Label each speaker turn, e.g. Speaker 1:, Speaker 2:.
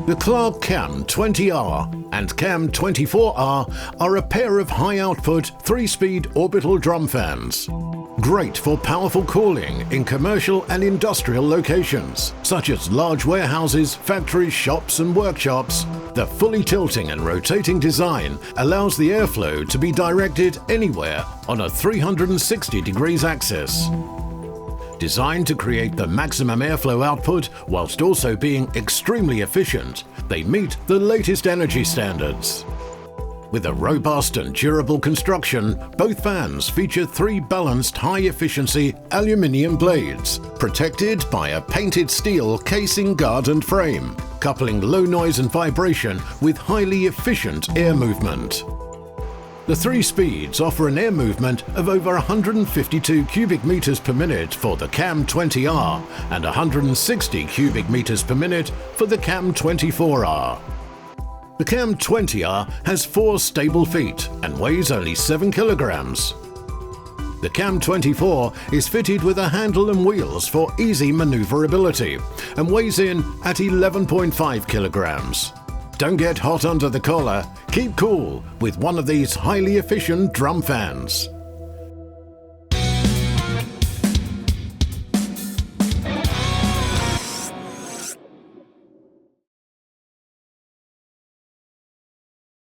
Speaker 1: The Clarke CAM20R and CAM24R are a pair of high-output 3-speed orbital drum fans. Great for powerful cooling in commercial and industrial locations, such as large warehouses, factories, shops and workshops. The fully tilting and rotating design allows the airflow to be directed anywhere on a 360 degrees axis. Designed to create the maximum airflow output whilst also being extremely efficient, they meet the latest energy standards. With a robust and durable construction, both fans feature 3 balanced high-efficiency aluminium blades, protected by a painted steel casing guard and frame, coupling low noise and vibration with highly efficient air movement. The 3 speeds offer an air movement of over 152 cubic meters per minute for the CAM20R and 160 cubic meters per minute for the CAM24R. The CAM20R has 4 stable feet and weighs only 7 kilograms. The CAM24 is fitted with a handle and wheels for easy maneuverability and weighs in at 11.5 kilograms. Don't get hot under the collar, keep cool with one of these highly efficient drum fans.